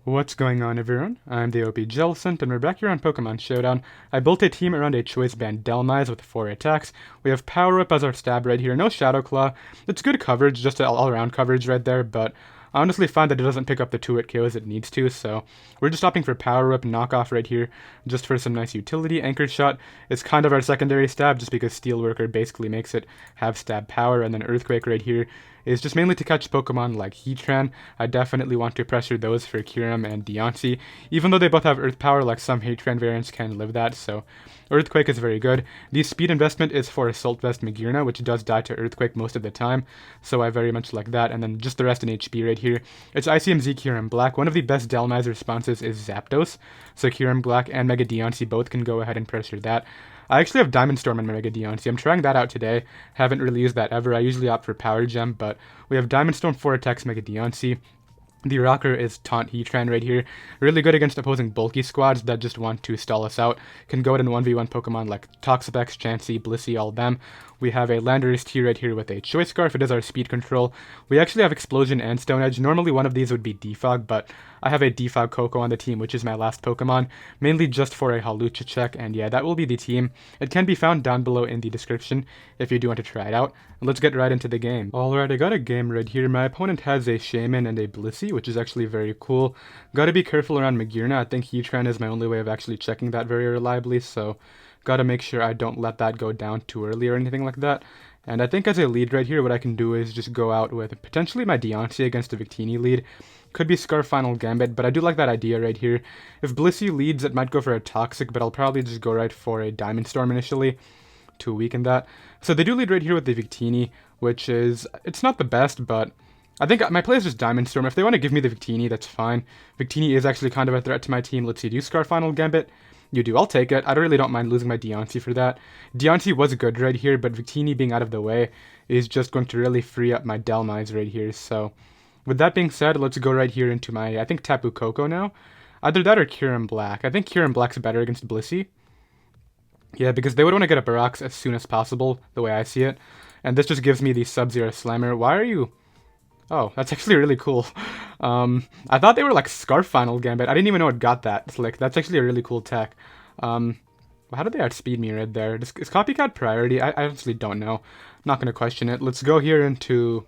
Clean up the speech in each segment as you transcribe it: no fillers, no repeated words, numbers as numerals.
What's going on, everyone? I'm the OPJellicent, and we're back here on Pokemon Showdown. I built a team around a Choice Band Dhelmise with 4 attacks. We have Power Up as our stab right here, no Shadow Claw. It's good coverage, just an all-around coverage right there, but I honestly find that it doesn't pick up the 2-hit KOs it needs to, so we're just opting for Power Up and Knockoff right here, just for some nice utility. Anchor Shot is kind of our secondary stab, just because Steelworker basically makes it have stab power, and then Earthquake right here is just mainly to catch Pokemon like Heatran. I definitely want to pressure those for Kyurem and Diancie, even though they both have Earth Power, like some Heatran variants can live that, so Earthquake is very good. The speed investment is for Assault Vest Magearna, which does die to Earthquake most of the time, so I very much like that, and then just the rest in HP right here. It's Icium Z Kyurem-Black. One of the best Dhelmise responses is Zapdos, so Kyurem-Black and Mega Diancite both can go ahead and pressure that. I actually have Diamond Storm on my Mega Diancie. I'm trying that out today. Haven't really used that ever. I usually opt for Power Gem, but we have Diamond Storm 4 attacks Mega Diancie. The Rocker is Taunt Heatran right here. Really good against opposing bulky squads that just want to stall us out. Can go in 1v1 Pokemon like Toxapex, Chansey, Blissey, all of them. We have a Landorus T right here with a Choice Scarf. It is our speed control. We actually have Explosion and Stone Edge. Normally one of these would be Defog, but I have a Defog Coco on the team, which is my last Pokemon, mainly just for a Halucha check, and yeah, that will be the team. It can be found down below in the description if you do want to try it out. Let's get right into the game. Alright, I got a game right here. My opponent has a Shaman and a Blissey, which is actually very cool. Gotta be careful around Magearna. I think Heatran is my only way of actually checking that very reliably, so gotta make sure I don't let that go down too early or anything like that. And I think as a lead right here, what I can do is just go out with potentially my Diancie against a Victini lead. Could be Scarf Final Gambit, but I do like that idea right here. If Blissey leads, it might go for a Toxic, but I'll probably just go right for a Diamond Storm initially to weaken that. So they do lead right here with the Victini, which is, it's not the best, but I think my play is just Diamond Storm. If they want to give me the Victini, that's fine. Victini is actually kind of a threat to my team. Let's see, do you Scarf Final Gambit? You do, I'll take it. I really don't mind losing my Diancie for that. Diancie was good right here, but Victini being out of the way is just going to really free up my Dhelmise right here. So with that being said, let's go right here into my, I think, Tapu Koko now. Either that or Kyurem-Black. I think Kyurem-Black's better against Blissey. Yeah, because they would want to get a Barax as soon as possible, the way I see it. And this just gives me the Sub-Zero Slammer. Why are you... Oh, that's actually really cool. I thought they were like Scarf Final Gambit. I didn't even know it got that. It's like, that's actually a really cool tech. How did they outspeed me right there? Is Copycat priority? I honestly don't know. Not going to question it. Let's go here into...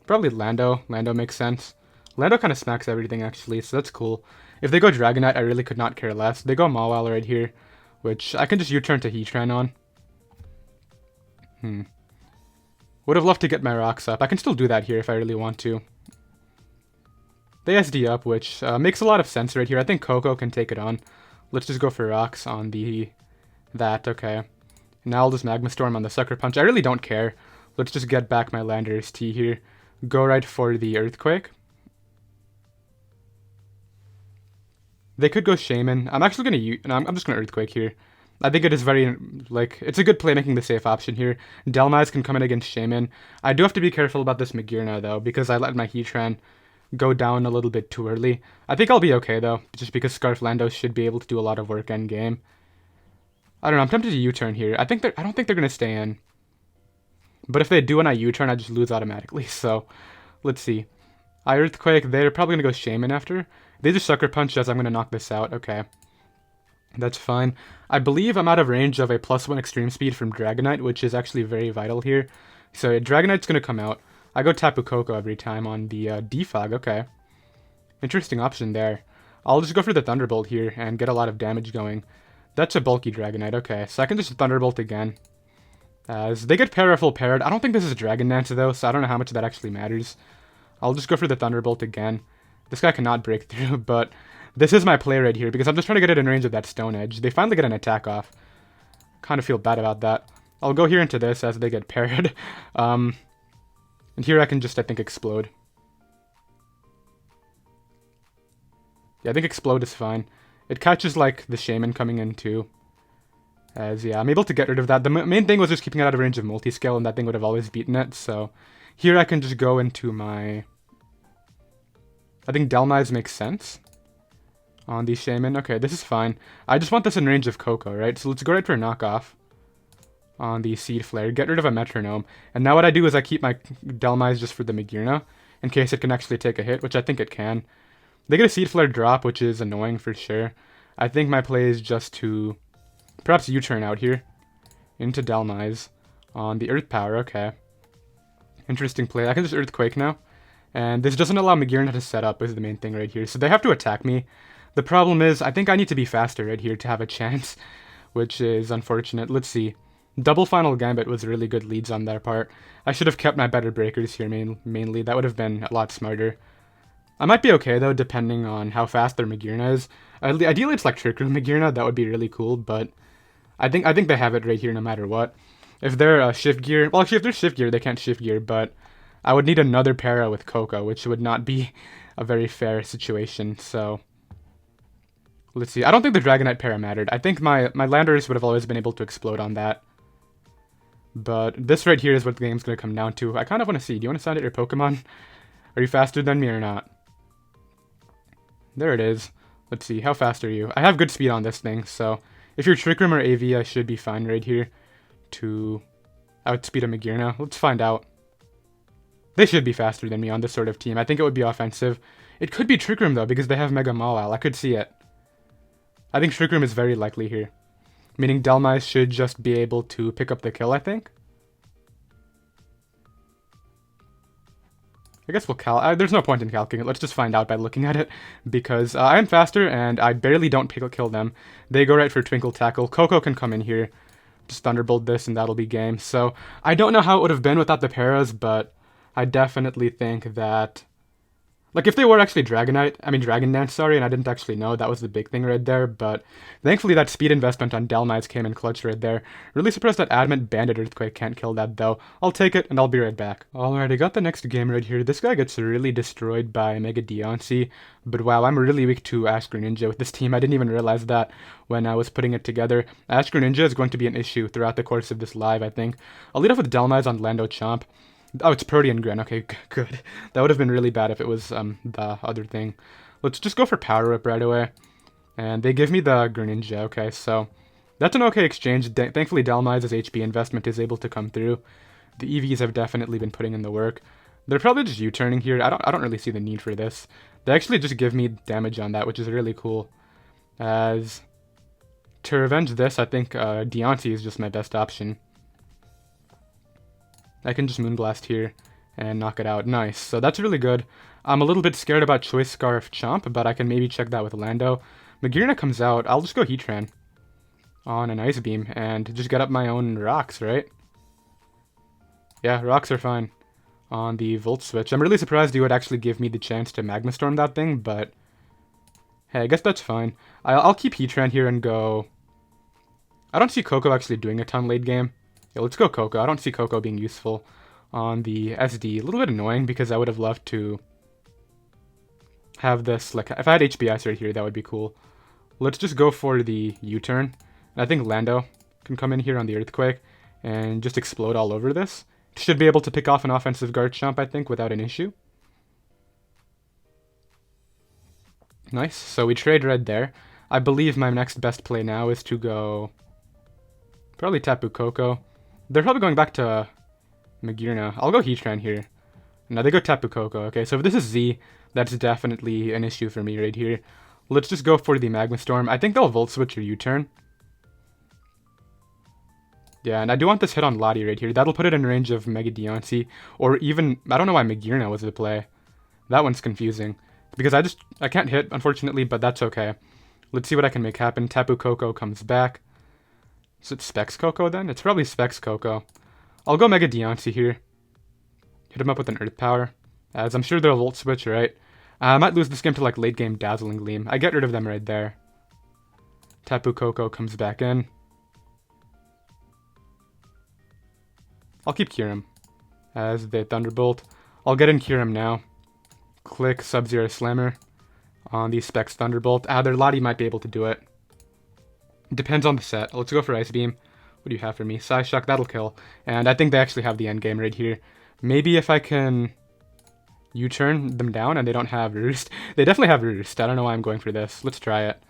probably Lando. Lando makes sense. Lando kind of smacks everything, actually, so that's cool. If they go Dragonite, I really could not care less. They go Mawile right here, which I can just U-turn to Heatran on. Would have loved to get my rocks up. I can still do that here if I really want to. They SD up, which makes a lot of sense right here. I think Coco can take it on. Let's just go for rocks on that, okay. Now I'll just Magma Storm on the Sucker Punch. I really don't care. Let's just get back my Landorus T here. Go right for the Earthquake. They could go Shaman. I'm actually going to use... No, I'm just going to Earthquake here. I think it is very, like, it's a good play making the safe option here. Dhelmise can come in against Shaman. I do have to be careful about this Magearna, though, because I let my Heatran go down a little bit too early. I think I'll be okay, though, just because Scarf Lando should be able to do a lot of work end game. I don't know, I'm tempted to U-turn here. I don't think they're going to stay in. But if they do and I U-turn, I just lose automatically, so let's see. I Earthquake, they're probably going to go Shaman after. They just Sucker Punch as I'm going to knock this out, okay. That's fine. I believe I'm out of range of a +1 extreme speed from Dragonite, which is actually very vital here. So Dragonite's going to come out. I go Tapu Koko every time on the Defog, okay. Interesting option there. I'll just go for the Thunderbolt here and get a lot of damage going. That's a bulky Dragonite, okay. So I can just Thunderbolt again. As they get Paraful paired. I don't think this is a Dragon Dance though, so I don't know how much that actually matters. I'll just go for the Thunderbolt again. This guy cannot break through, but this is my play right here, because I'm just trying to get it in range of that Stone Edge. They finally get an attack off. Kind of feel bad about that. I'll go here into this as they get paired. And here I can just, I think, Explode. Yeah, I think Explode is fine. It catches, like, the Shaman coming in, too. As, yeah, I'm able to get rid of that. The main thing was just keeping it out of range of Multiscale, and that thing would have always beaten it. So here I can just go into my... I think Dhelmise makes sense on the Shaman. Okay, this is fine. I just want this in range of Coco, right? So let's go right for a knockoff on the Seed Flare. Get rid of a Metronome. And now what I do is I keep my Dhelmise just for the Magearna, in case it can actually take a hit, which I think it can. They get a Seed Flare drop, which is annoying for sure. I think my play is just to perhaps U-turn out here into Dhelmise on the Earth Power. Okay. Interesting play. I can just Earthquake now. And this doesn't allow Magearna to set up, is the main thing right here. So they have to attack me. The problem is, I think I need to be faster right here to have a chance, which is unfortunate. Let's see. Double Final Gambit was really good leads on their part. I should have kept my better breakers here mainly. That would have been a lot smarter. I might be okay, though, depending on how fast their Magearna is. Ideally, it's like Trick Room Magearna. That would be really cool, but I think they have it right here no matter what. If they're Shift Gear... Well, actually, if they're Shift Gear, they can't Shift Gear, but I would need another para with Coco, which would not be a very fair situation, so... Let's see. I don't think the Dragonite para mattered. I think my Landorus would have always been able to explode on that. But this right here is what the game's going to come down to. I kind of want to see. Do you want to sound at your Pokemon? Are you faster than me or not? There it is. Let's see. How fast are you? I have good speed on this thing, so... If you're Trick Room or AV, I should be fine right here to outspeed a Magearna. Let's find out. They should be faster than me on this sort of team. I think it would be offensive. It could be Trick Room, though, because they have Mega Mawile. I could see it. I think Trick Room is very likely here. Meaning Dhelmise should just be able to pick up the kill, I think. I guess we'll there's no point in calculating it. Let's just find out by looking at it. Because I'm faster, and I barely don't kill them. They go right for Twinkle Tackle. Coco can come in here. Just Thunderbolt this, and that'll be game. So, I don't know how it would have been without the paras, but I definitely think that... Like, if they were actually Dragon Dance, sorry, and I didn't actually know, that was the big thing right there, but thankfully that speed investment on Dhelmise came in clutch right there. Really surprised that Adamant Bandit Earthquake can't kill that, though. I'll take it, and I'll be right back. Alright, I got the next game right here. This guy gets really destroyed by Mega Diancie, but wow, I'm really weak to Ash Greninja with this team. I didn't even realize that when I was putting it together. Ash Greninja is going to be an issue throughout the course of this live, I think. I'll lead off with Dhelmise on Lando Chomp. Oh, it's Protean Grin. Okay, good. That would have been really bad if it was the other thing. Let's just go for Power Whip right away. And they give me the Greninja. Okay, so that's an okay exchange. Thankfully, Dhelmise's HP investment is able to come through. The EVs have definitely been putting in the work. They're probably just U-turning here. I don't really see the need for this. They actually just give me damage on that, which is really cool. As to revenge this, I think Diancie is just my best option. I can just Moonblast here and knock it out. Nice. So that's really good. I'm a little bit scared about Choice Scarf Chomp, but I can maybe check that with Lando. Magearna comes out. I'll just go Heatran on an Ice Beam and just get up my own rocks, right? Yeah, rocks are fine on the Volt Switch. I'm really surprised you would actually give me the chance to Magma Storm that thing, but hey, I guess that's fine. I'll keep Heatran here and go... I don't see Coco actually doing a ton late game. Yeah, let's go Coco. I don't see Coco being useful on the SD. A little bit annoying because I would have loved to have this, like, if I had HP Ice right here, that would be cool. Let's just go for the U-turn. I think Lando can come in here on the Earthquake and just explode all over this. Should be able to pick off an offensive Garchomp, I think, without an issue. Nice. So we trade red there. I believe my next best play now is to go... probably Tapu Koko. They're probably going back to Magearna. I'll go Heatran here. No, they go Tapu Koko. Okay, so if this is Z, that's definitely an issue for me right here. Let's just go for the Magma Storm. I think they'll Volt Switch or U-turn. Yeah, and I do want this hit on Lottie right here. That'll put it in range of Mega Diancie. Or even, I don't know why Magearna was the play. That one's confusing. Because I can't hit, unfortunately, but that's okay. Let's see what I can make happen. Tapu Koko comes back. Is it Specs Coco then? It's probably Specs Coco. I'll go Mega Diancie here. Hit him up with an Earth Power. As I'm sure they'll Volt Switch, right? I might lose this game to like late game Dazzling Gleam. I get rid of them right there. Tapu Koko comes back in. I'll keep Kyurem as the Thunderbolt. I'll get in Kyurem now. Click Sub-Zero Slammer on the Specs Thunderbolt. Their Lottie might be able to do it. Depends on the set. Let's go for Ice Beam. What do you have for me? Psyshock, that'll kill. And I think they actually have the end game right here. Maybe if I can U-turn them down and they don't have Roost. They definitely have Roost. I don't know why I'm going for this. Let's try it.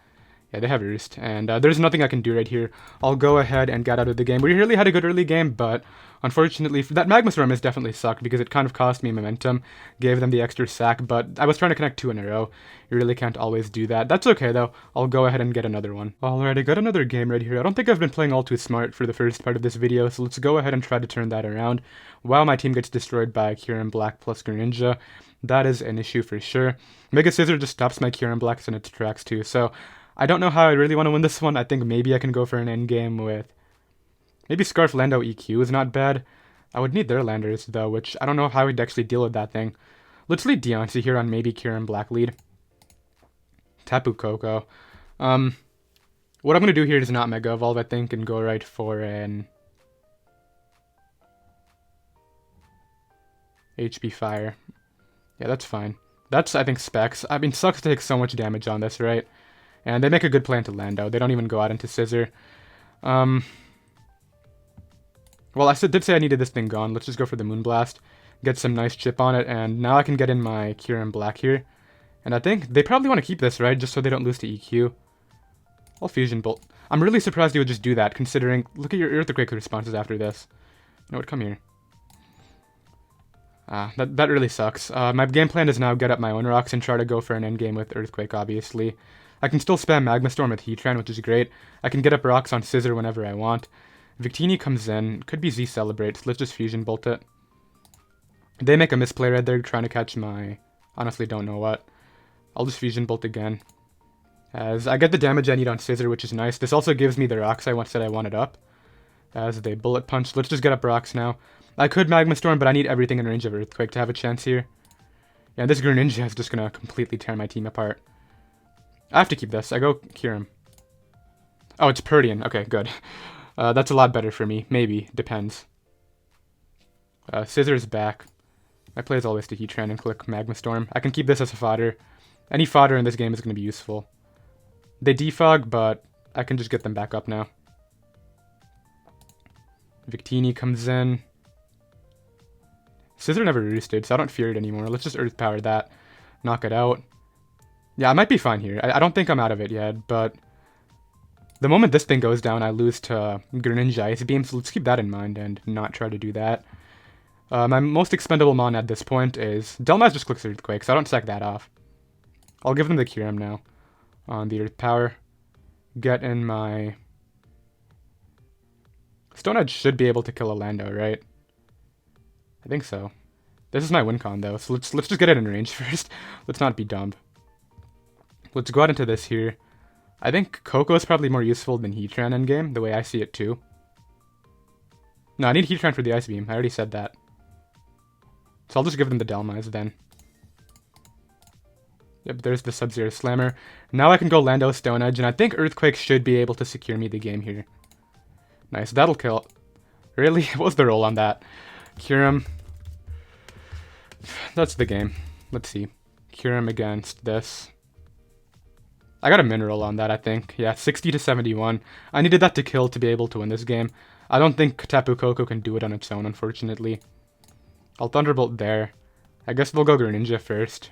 Yeah, they have Roost, and there's nothing I can do right here. I'll go ahead and get out of the game. We really had a good early game, but unfortunately, that Magma Storm has definitely sucked because it kind of cost me momentum, gave them the extra sack, but I was trying to connect 2 in a row. You really can't always do that. That's okay, though. I'll go ahead and get another one. Alright, I got another game right here. I don't think I've been playing all too smart for the first part of this video, so let's go ahead and try to turn that around. While my team gets destroyed by Kyurem-Black plus Greninja, that is an issue for sure. Mega Scissor just stops my Kyurem-Blacks in its tracks too, so I don't know how I really want to win this one. I think maybe I can go for an endgame with... Maybe Scarf Lando EQ is not bad. I would need their landers, though, which I don't know how I'd actually deal with that thing. Let's lead Diancie here on maybe Kyurem-Black lead. Tapu Koko. What I'm going to do here is not Mega Evolve, I think, and go right for an... HP Fire. Yeah, that's fine. That's, I think, Specs. I mean, sucks to take so much damage on this, right? And they make a good play into Lando. They don't even go out into Scissor. Well, I did say I needed this thing gone. Let's just go for the Moonblast. Get some nice chip on it, and now I can get in my Kyurem-Black here. And I think they probably want to keep this, right? Just so they don't lose to EQ. I'll Fusion Bolt. I'm really surprised you would just do that, considering... Look at your Earthquake responses after this. You know what? Come here. That really sucks. My game plan is now get up my own rocks and try to go for an endgame with Earthquake, obviously. I can still spam Magma Storm with Heatran, which is great. I can get up rocks on Scissor whenever I want. Victini comes in. Could be Z Celebrates. Let's just Fusion Bolt it. They make a misplay right there trying to catch my... Honestly, don't know what. I'll just Fusion Bolt again. As I get the damage I need on Scissor, which is nice. This also gives me the rocks I said I wanted up. As they Bullet Punch. Let's just get up rocks now. I could Magma Storm, but I need everything in range of Earthquake to have a chance here. Yeah, this Greninja is just going to completely tear my team apart. I have to keep this. I go Kyurem. Oh, it's Purdian. Okay, good. That's a lot better for me. Maybe. Depends. Scissor is back. My play is always to Heatran and click Magma Storm. I can keep this as a fodder. Any fodder in this game is going to be useful. They defog, but I can just get them back up now. Victini comes in. Scissor never roosted, so I don't fear it anymore. Let's just Earth Power that. Knock it out. Yeah, I might be fine here. I don't think I'm out of it yet, but... The moment this thing goes down, I lose to Greninja Ice Beam, so let's keep that in mind and not try to do that. My most expendable mon at this point is... Dhelmise just clicks Earthquake, so I don't sack that off. I'll give them the Kyurem now. On the Earth Power. Get in my... Stone Edge should be able to kill a Lando, right? I think so. This is my win con, though, so let's just get it in range first. Let's not be dumb. Let's go out into this here. I think Koko is probably more useful than Heatran endgame, the way I see it too. No, I need Heatran for the Ice Beam. I already said that. So I'll just give them the Dhelmise then. Yep, there's the Sub-Zero Slammer. Now I can go Lando Stone Edge, and I think Earthquake should be able to secure me the game here. Nice, that'll kill. Really? What was the roll on that? Kyurem. That's the game. Let's see. Kyurem against this. I got a mineral on that, I think. Yeah, 60 to 71. I needed that to kill to be able to win this game. I don't think Tapu Koko can do it on its own, unfortunately. I'll Thunderbolt there. I guess we'll go Greninja first.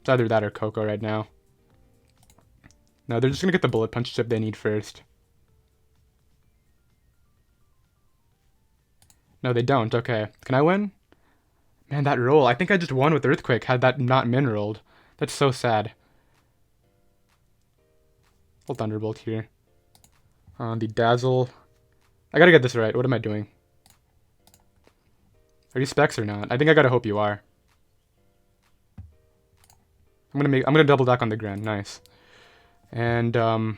It's either that or Koko right now. No, they're just going to get the Bullet Punch chip they need first. No, they don't. Okay. Can I win? Man, that roll. I think I just won with Earthquake had that not mineraled. That's so sad. I'll Thunderbolt here. The Dazzle. I gotta get this right. What am I doing? Are you Specs or not? I think I gotta hope you are. I'm gonna double deck on the Grand. Nice. And I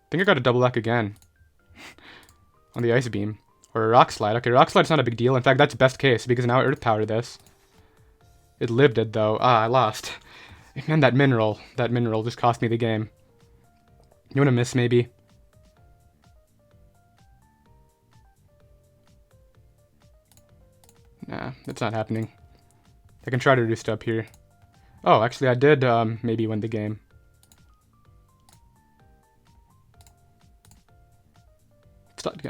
think I gotta double deck again. On the Ice Beam. Or a Rock Slide. Okay, Rock Slide's not a big deal. In fact, that's best case, because now I Earth Power this. It lived it, though. Ah, I lost. Man, that mineral just cost me the game. You wanna miss, maybe? Nah, that's not happening. I can try to roost up here. Oh, actually, I did maybe win the game.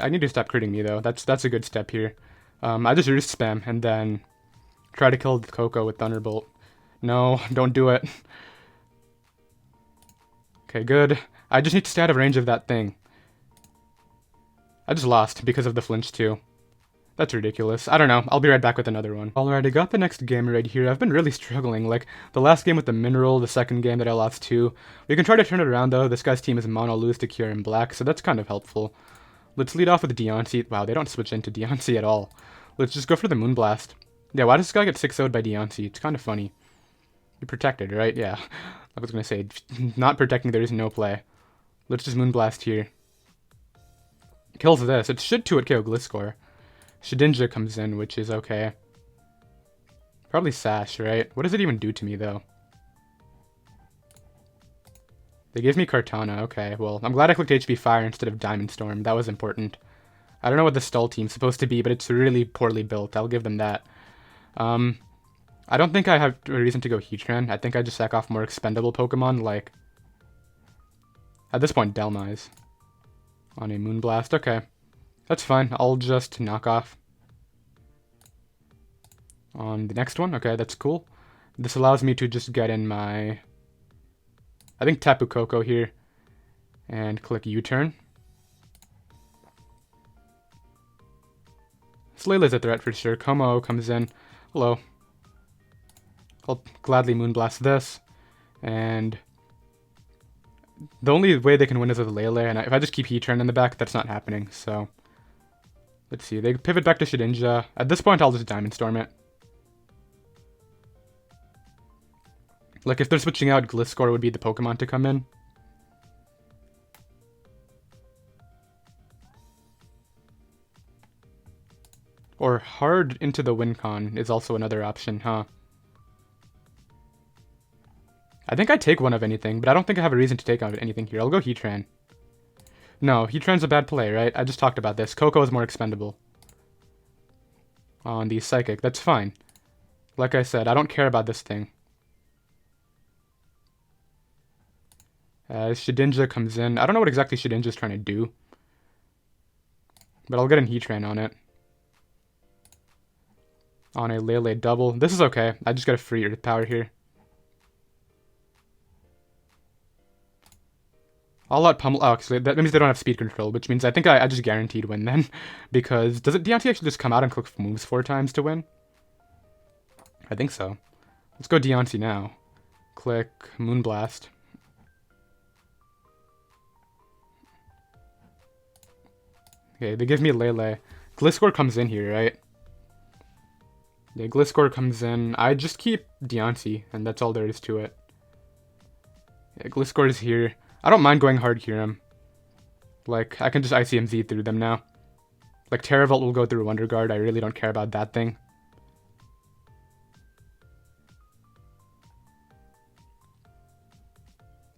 I need to stop critting me, though. That's a good step here. I just roost spam and then try to kill Koko with Thunderbolt. No, don't do it. Okay, good. I just need to stay out of range of that thing. I just lost because of the flinch too. That's ridiculous. I don't know. I'll be right back with another one. Alright, I got the next game right here. I've been really struggling. Like, the last game with the mineral, the second game that I lost to. We can try to turn it around, though. This guy's team is mono lose to Kyurem-Black, so that's kind of helpful. Let's lead off with Diancie. Wow, they don't switch into Diancie at all. Let's just go for the Moonblast. Yeah, why does this guy get 6-0'd by Diancie? It's kind of funny. You're protected, right? Yeah. I was gonna say, not protecting, there is no play. Let's just Moonblast here. Kills this. It should 2-hit KO Gliscor. Shedinja comes in, which is okay. Probably Sash, right? What does it even do to me, though? They gave me Kartana. Okay, well, I'm glad I clicked HP Fire instead of Diamond Storm. That was important. I don't know what the Stall team's supposed to be, but it's really poorly built. I'll give them that. I don't think I have a reason to go Heatran. I think I just sack off more expendable Pokemon, like... At this point, Dhelmise. On a Moonblast. Okay. That's fine. I'll just knock off. On the next one. Okay, that's cool. This allows me to just get in my... I think Tapu Koko here. And click U-turn. Slayla's a threat for sure. Como comes in. Hello. I'll gladly Moonblast this. And... the only way they can win is with Lele, and if I just keep Heatran in the back, that's not happening, so... Let's see, they pivot back to Shedinja. At this point, I'll just Diamond Storm it. Like, if they're switching out, Gliscor would be the Pokemon to come in. Or Hard into the Wincon is also another option, huh? I think I take one of anything, but I don't think I have a reason to take out anything here. I'll go Heatran. No, Heatran's a bad play, right? I just talked about this. Koko is more expendable. On the Psychic, that's fine. Like I said, I don't care about this thing. Shedinja comes in. I don't know what exactly Shedinja's trying to do. But I'll get an Heatran on it. On a Lele double. This is okay. I just got a free Earth Power here. I'll let Pummel... Oh, actually, that means they don't have speed control, which means I think I just guaranteed win then. Because... does it Diancie actually just come out and click moves 4 times to win? I think so. Let's go Diancie now. Click Moonblast. Okay, they give me Lele. Gliscor comes in here, right? Yeah, Gliscor comes in. I just keep Diancie, and that's all there is to it. Yeah, Gliscor is here. I don't mind going hard Kyurem. Like, I can just Icium Z through them now. Like, Teravolt will go through Wonder Guard. I really don't care about that thing.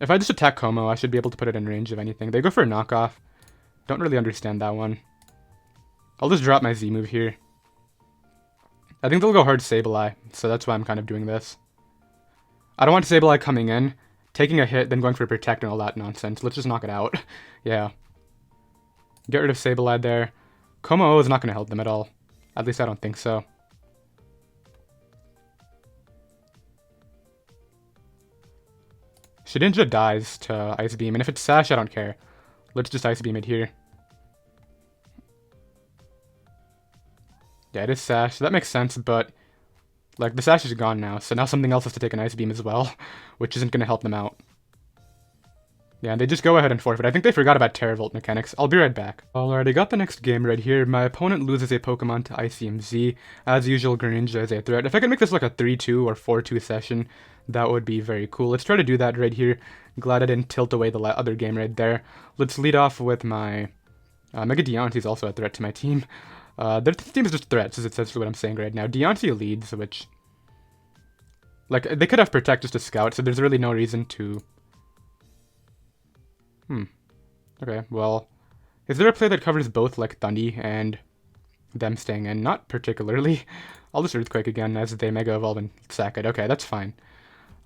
If I just attack Como, I should be able to put it in range of anything. They go for a knockoff. Don't really understand that one. I'll just drop my Z move here. I think they'll go hard Sableye, so that's why I'm kind of doing this. I don't want Sableye coming in, taking a hit, then going for Protect and all that nonsense. Let's just knock it out. Yeah. Get rid of Sableye there. Como is not going to help them at all. At least I don't think so. Shedinja dies to Ice Beam, and if it's Sash, I don't care. Let's just Ice Beam it here. Yeah, it is Sash. That makes sense, but... like, the Sash is gone now, so now something else has to take an Ice Beam as well, which isn't going to help them out. Yeah, they just go ahead and forfeit. I think they forgot about Teravolt mechanics. I'll be right back. Alright, I got the next game right here. My opponent loses a Pokemon to Icium Z. As usual, Greninja is a threat. If I could make this like a 3-2 or 4-2 session, that would be very cool. Let's try to do that right here. Glad I didn't tilt away the other game right there. Let's lead off with my... Mega Diancite is also a threat to my team. Their team is just threats, is essentially what I'm saying right now. Diancie leads, which... like, they could have Protect just to scout, so there's really no reason to... Okay, well... is there a play that covers both, like, Thundy and them staying in? Not particularly. I'll just Earthquake again as they Mega Evolve and sack it. Okay, that's fine.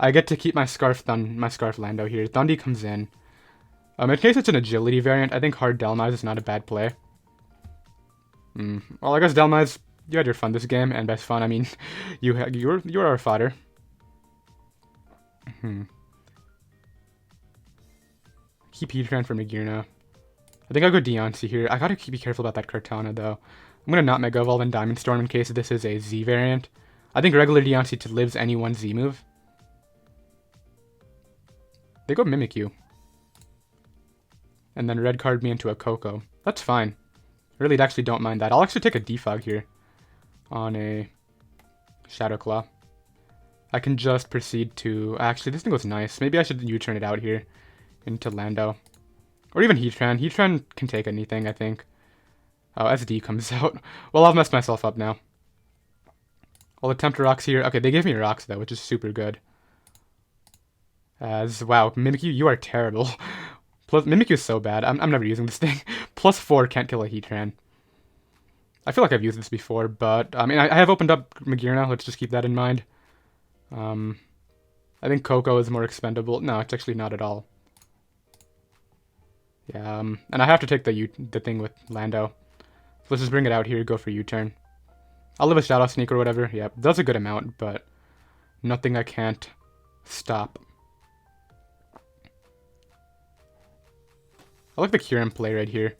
I get to keep my Scarf Lando here. Thundy comes in. In case it's an Agility variant, I think Hard Dhelmise is not a bad play. Well, I guess Dhelmise, you had your fun this game, and by fun, I mean, you're our fodder. Keep Heatran for Magearna. I think I'll go Diancie here. I gotta be careful about that Kartana, though. I'm gonna not Mega Evolve in Diamond Storm in case this is a Z variant. I think regular Diancie lives any one Z move. They go Mimikyu. And then red card me into a Koko. That's fine. I really actually don't mind that. I'll actually take a Defog here on a Shadow Claw. I can just proceed to... Actually, this thing was nice. Maybe I should U-turn it out here into Lando. Or even Heatran. Heatran can take anything, I think. Oh, SD comes out. Well, I've messed myself up now. I'll attempt rocks here. Okay, they gave me rocks, though, which is super good. Wow, Mimikyu, you are terrible. Plus, Mimikyu is so bad. I'm never using this thing. +4 can't kill a Heatran. I feel like I've used this before, but... I mean, I have opened up Magearna. Let's just keep that in mind. I think Koko is more expendable. No, it's actually not at all. Yeah, and I have to take the thing with Lando. So let's just bring it out here, go for U-turn. I'll live a Shadow Sneak or whatever. Yeah, that's a good amount, but nothing I can't stop. I like the Kyurem play right here.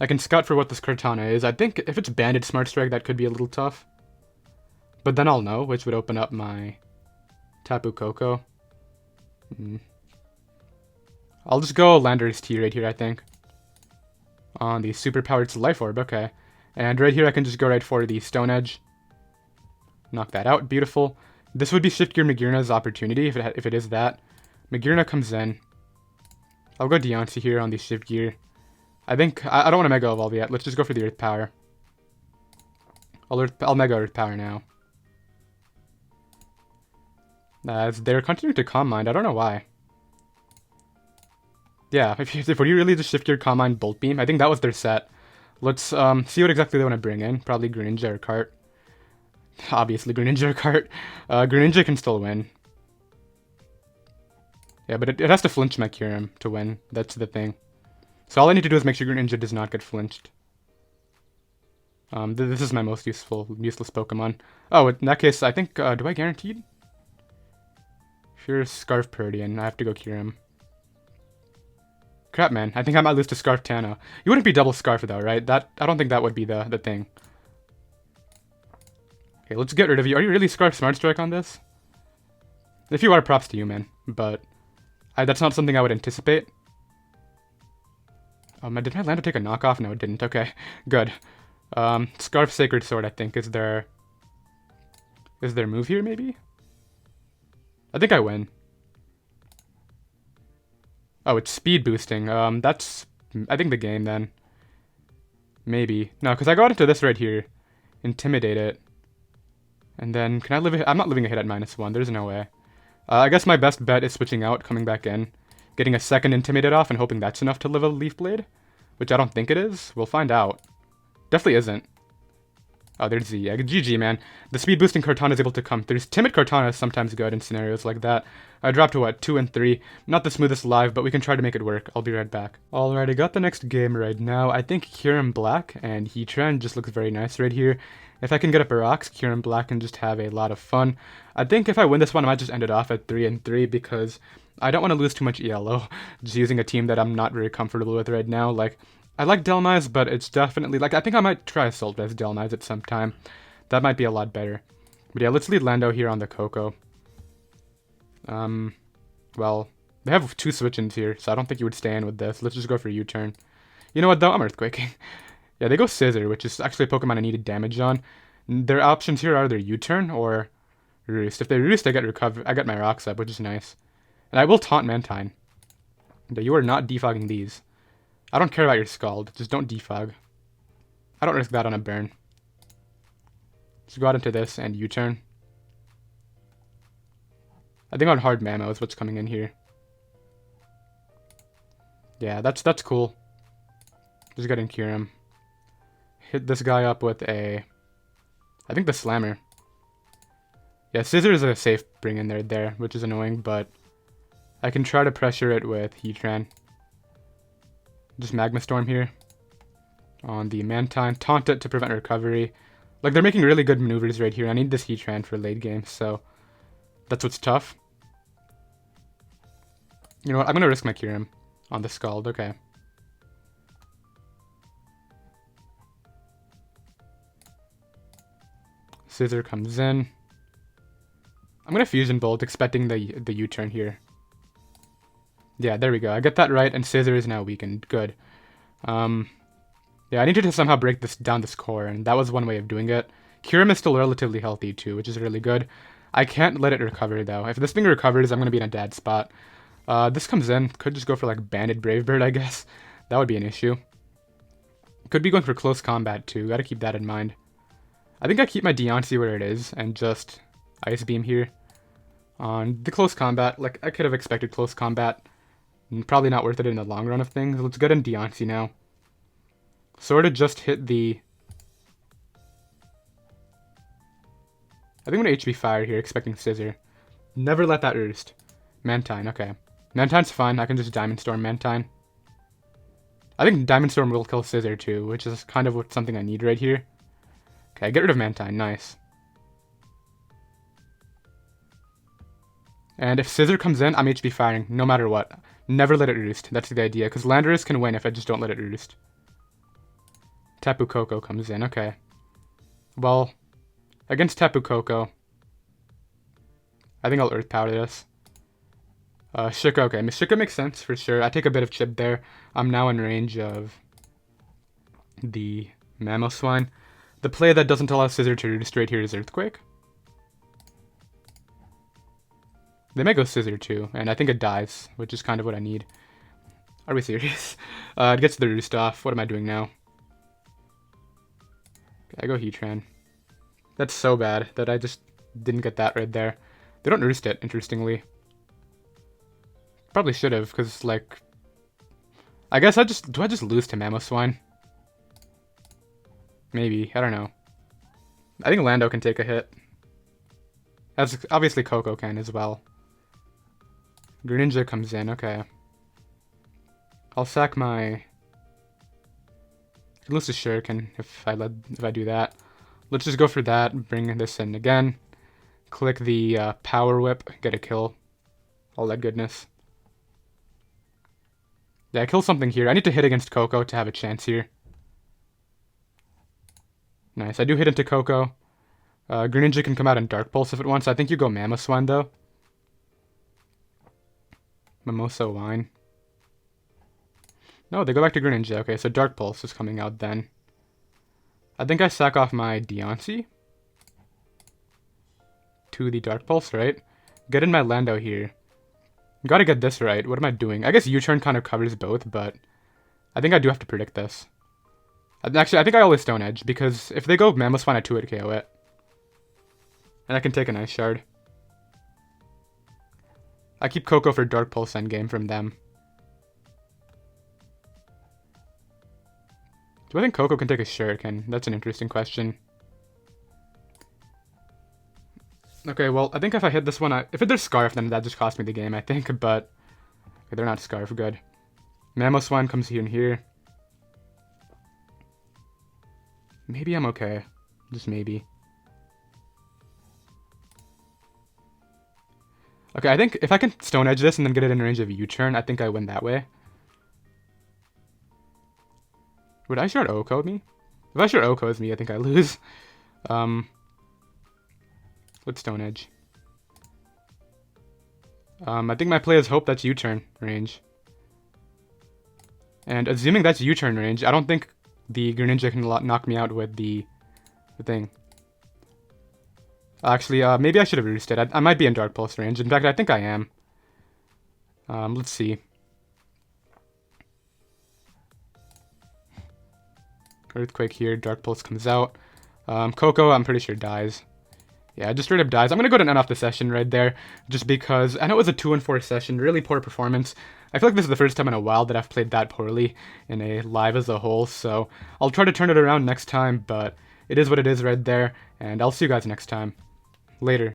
I can scout for what this Kartana is. I think if it's Banded Smart Strike, that could be a little tough. But then I'll know, which would open up my Tapu Koko. I'll just go Landorus T right here, I think. On the Superpowered Life Orb, okay. And right here I can just go right for the Stone Edge. Knock that out, beautiful. This would be Shift Gear Magearna's opportunity, if it is that. Magearna comes in. I'll go Diancie here on the Shift Gear. I think, I don't want to Mega Evolve yet, let's just go for the Earth Power. I'll Mega Earth Power now. As they're continuing to Calm Mind, I don't know why. Yeah, if we really just Shift Gear Calm Mind Bolt Beam, I think that was their set. Let's see what exactly they want to bring in. Probably Greninja or Cart. Obviously Greninja or Cart. Greninja can still win. Yeah, but it has to flinch my Kyurem to win. That's the thing. So all I need to do is make sure Greninja does not get flinched. This is my most useless Pokemon. Oh, in that case, I think, do I guaranteed? Sure, Scarf Purdian. I have to go Kyurem. Crap, man. I think I might lose to Scarf Tano. You wouldn't be double Scarf, though, right? I don't think that would be the thing. Okay, let's get rid of you. Are you really Scarf Smart Strike on this? If you are, props to you, man. But that's not something I would anticipate. Did my Lando take a knockoff? No, it didn't. Okay, good. Scarf Sacred Sword, I think, is their move here, maybe? I think I win. Oh, it's speed boosting. That's, I think, the game, then. Maybe. No, because I got into this right here. Intimidate it. And then, can I live it? I'm not living a hit at -1. There's no way. I guess my best bet is switching out, coming back in. Getting a second Intimidate off and hoping that's enough to live a Leaf Blade. Which I don't think it is. We'll find out. Definitely isn't. Oh, there's the GG, man. The speed boosting Kartana is able to come through. Timid Kartana is sometimes good in scenarios like that. I dropped to what, 2 and 3. Not the smoothest live, but we can try to make it work. I'll be right back. Alright, I got the next game right now. I think Kyurem-Black and Heatran just looks very nice right here. If I can get up a rocks, Kyurem-Black can just have a lot of fun. I think if I win this one, I might just end it off at 3 and 3 because I don't want to lose too much ELO. Just using a team that I'm not very comfortable with right now. Like, I like Dhelmise, but it's definitely, like, I think I might try Assault Vest Dhelmise at some time. That might be a lot better. But yeah, let's lead Lando here on the Koko. Well, they have 2 switch-ins here, so I don't think you would stay in with this. Let's just go for U-turn. You know what, though? I'm Earthquaking. Yeah, they go Scissor, which is actually a Pokemon I needed damage on. Their options here are either U-turn or Roost. If they Roost, I get my Rocks up, which is nice. And I will Taunt Mantine. But you are not defogging these. I don't care about your Scald, just don't defog. I don't risk that on a burn. Just go out into this and U-turn. I think on hard Mammo is what's coming in here. Yeah, that's cool. Just getting Kyurem. Hit this guy up with I think the Slammer. Yeah, Scissor is a safe bring in there, which is annoying, but I can try to pressure it with Heatran. Just Magma Storm here on the Mantine. Taunt it to prevent recovery. Like, they're making really good maneuvers right here. I need this Heatran for late game, so that's what's tough. You know what? I'm going to risk my Kyurem on the Scald, okay. Scissor comes in. I'm gonna Fusion Bolt, expecting the U-turn here. Yeah, there we go. I get that right, and Scissor is now weakened. Good. Yeah, I needed to somehow break this core, and that was one way of doing it. Kyurem is still relatively healthy too, which is really good. I can't let it recover though. If this thing recovers, I'm gonna be in a bad spot. This comes in. Could just go for like Banded Brave Bird, I guess. That would be an issue. Could be going for close combat too. Gotta keep that in mind. I think I keep my Diancie where it is and just Ice Beam here. On the close combat, like I could have expected close combat. Probably not worth it in the long run of things. Let's get in Diancie now. Sort of just hit the... I think I'm going to HB Fire here, expecting Scissor. Never let that roost. Mantine, okay. Mantine's fine, I can just Diamond Storm Mantine. I think Diamond Storm will kill Scissor too, which is kind of something I need right here. Okay, get rid of Mantine, nice. And if Scissor comes in, I'm HB Firing, no matter what. Never let it roost, that's the idea, because Landorus can win if I just don't let it roost. Tapu Koko comes in, okay. Well, against Tapu Koko, I think I'll Earth Power this. Shika, okay, Shika makes sense for sure. I take a bit of chip there. I'm now in range of the Mamoswine. The play that doesn't allow Scissor to roost right here is Earthquake. They may go Scissor too, and I think it dies, which is kind of what I need. Are we serious? It gets the roost off. What am I doing now? Okay, I go Heatran. That's so bad that I just didn't get that right there. They don't roost it, interestingly. Probably should have, because, like... I guess do I just lose to Mamoswine? Maybe, I don't know. I think Lando can take a hit. As obviously Koko can as well. Greninja comes in, okay. I'll sack my... I can lose to Shuriken if I do that. Let's just go for that, bring this in again. Click the Power Whip, get a kill. All that goodness. Yeah, kill something here. I need to hit against Koko to have a chance here. Nice, I do hit into Koko. Greninja can come out in Dark Pulse if it wants. I think you go Mamoswine though. Mimosa Wine. No, they go back to Greninja. Okay, so Dark Pulse is coming out then. I think I sack off my Diancie to the Dark Pulse, right? Get in my Lando here. Gotta get this right. What am I doing? I guess U-turn kind of covers both, but I think I do have to predict this. Actually, I think I always Stone Edge, because if they go Mamoswine, I 2-hit KO it. And I can take an Ice Shard. I keep Koko for Dark Pulse endgame from them. Do I think Koko can take a Shuriken? That's an interesting question. Okay, well, I think if I hit this one, if there's Scarf, then that just cost me the game, I think, but... Okay, they're not Scarf, good. Mamoswine comes here and here. Maybe I'm okay. Just maybe. Okay, I think if I can Stone Edge this and then get it in range of a U-turn, I think I win that way. Would I Shard Oko me? If I Shard Oko's me, I think I lose. Let's Stone Edge. I think my play is hope that's U-turn range. And assuming that's U-turn range, I don't think the Greninja can knock me out with the thing. Actually, maybe I should have roosted. I might be in Dark Pulse range. In fact, I think I am. Let's see. Earthquake here. Dark Pulse comes out. Koko, I'm pretty sure dies. Yeah, just straight up dies. I'm going to go to end off the session right there, just because I know it was a 2-4 session, really poor performance. I feel like this is the first time in a while that I've played that poorly in a live as a whole, so I'll try to turn it around next time, but it is what it is right there, and I'll see you guys next time. Later.